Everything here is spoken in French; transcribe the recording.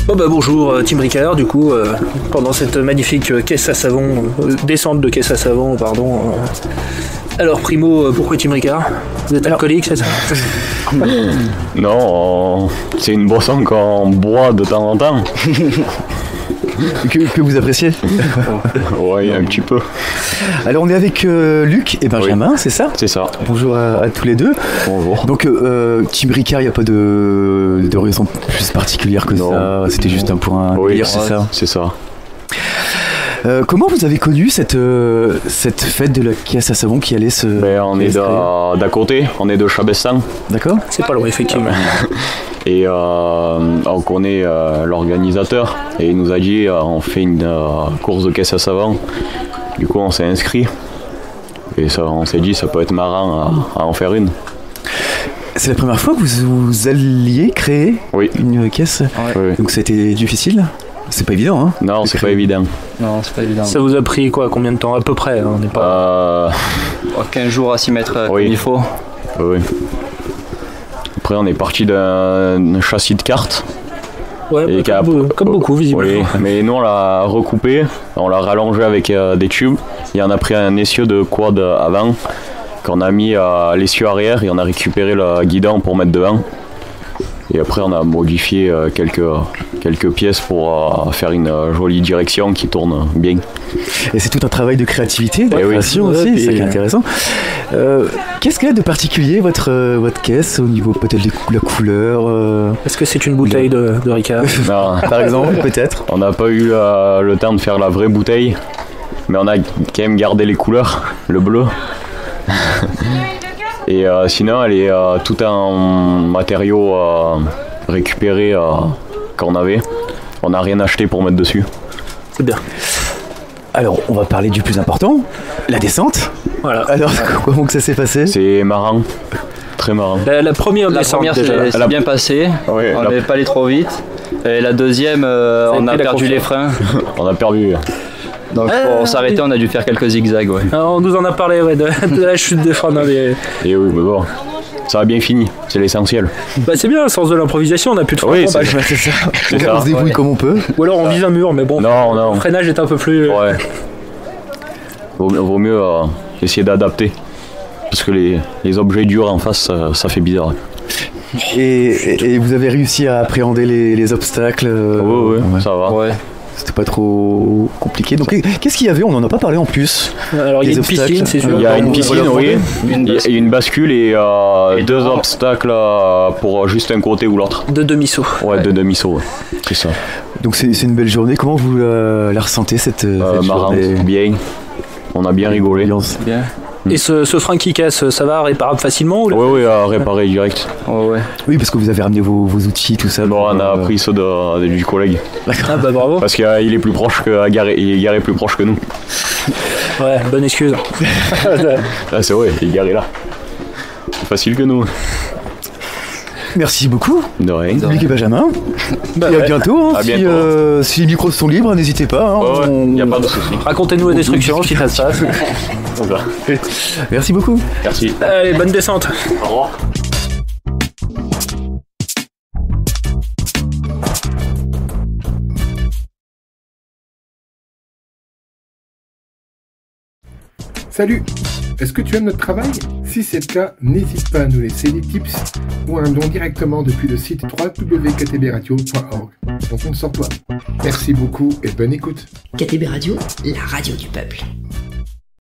Bonjour, Tim Ricard, du coup, pendant cette magnifique caisse à savon, descente de caisse à savon, pardon. Alors, Primo, pourquoi Tim Ricard? Vous êtes alcoolique, c'est ça? Non, c'est une boisson qu'on boit de temps en temps. que vous appréciez? Oui, un petit peu. Alors on est avec Luc et Benjamin, oui. C'est ça? C'est ça. Bonjour à tous les deux. Bonjour. Donc Tim Ricard, il n'y a pas de raison plus particulière que ça, c'était juste un point oui, délire, c'est ça? C'est ça. Comment vous avez connu cette fête de la caisse à savon qui allait se... On est d'à côté, on est de Chabestan. D'accord. C'est pas loin, effectivement. Et on connaît l'organisateur et il nous a dit on fait une course de caisse à savon. Du coup on s'est inscrit et ça, on s'est dit ça peut être marrant à en faire une. C'est la première fois que vous alliez créer une caisse? Oui. Donc ça a été difficile? C'est pas évident, hein? Non, c'est pas évident. Non, c'est pas évident. Ça vous a pris quoi? Combien de temps à peu près? On n'est pas... 15 jours à s'y mettre comme il faut. Oui. Après, on est parti d'un châssis de cartes. Ouais, et comme beaucoup, visiblement. Oui, mais nous, on l'a recoupé, on l'a rallongé avec des tubes. Et on a pris un essieu de quad avant, qu'on a mis à l'essieu arrière et on a récupéré le guidon pour mettre devant. Et après, on a modifié quelques pièces pour faire une jolie direction qui tourne bien. Et c'est tout un travail de créativité, de création aussi, c'est intéressant. Qu'est-ce qu'il y a de particulier votre caisse au niveau peut-être de la couleur Est-ce que c'est une bouteille de Ricard? Non. Par exemple, peut-être. On n'a pas eu le temps de faire la vraie bouteille, mais on a quand même gardé les couleurs, le bleu. Et sinon, elle est tout en matériaux récupérés qu'on avait. On n'a rien acheté pour mettre dessus. C'est bien. Alors, on va parler du plus important, la descente. Voilà. Alors, comment que ça s'est passé? C'est marrant. Très marrant. La première descente, c'est bien passé. Oui, on n'avait pas allé trop vite. Et la deuxième, on a perdu les freins. On a perdu. Donc pour s'arrêter, on a dû faire quelques zigzags. Ouais. On nous en a parlé de la chute des freins. Et oui, mais bon, ça a bien fini, c'est l'essentiel. C'est bien, le sens de l'improvisation, on a plus de frein. Oui, c'est ça. On se débrouille comme on peut. Ou alors on vise un mur, mais bon, non. Le freinage est un peu plus... Ouais. Vaut mieux essayer d'adapter. Parce que les objets durs en face, ça fait bizarre. Et vous avez réussi à appréhender les obstacles? Oui, ça va. Ouais. C'était pas trop compliqué. Donc qu'est-ce qu'il y avait? On n'en a pas parlé en plus. Alors il y a une piscine, c'est sûr. Il y a une piscine, oui. Il y a une bascule et deux obstacles pour juste un côté ou l'autre. De demi-saut. Ouais, de demi-saut, c'est ça. Donc c'est une belle journée. Comment vous la ressentez cette marrante, journée? bien. On a bien rigolé. Bien. Et ce frein qui casse, ça va, réparable facilement ou... Oui, réparé direct. Ouais. Oui, parce que vous avez ramené vos outils, tout ça. Bon, on a pris ceux du collègue. Ah bravo. Parce qu'il est plus proche il est garé plus proche que nous. Ouais, bonne excuse. C'est vrai, il est garé là. C'est facile que nous. Merci beaucoup. De rien. Luc et Benjamin. Et à bientôt. À bientôt. Si les micros sont libres, n'hésitez pas. Il n'y a pas de souci. Racontez-nous la destruction si ça se passe. Merci beaucoup. Merci. Allez, bonne descente. Au revoir. Salut! Est-ce que tu aimes notre travail? Si c'est le cas, n'hésite pas à nous laisser des tips ou un don directement depuis le site www.ktbradio.org. On compte sur toi. Merci beaucoup et bonne écoute. KTB Radio, la radio du peuple.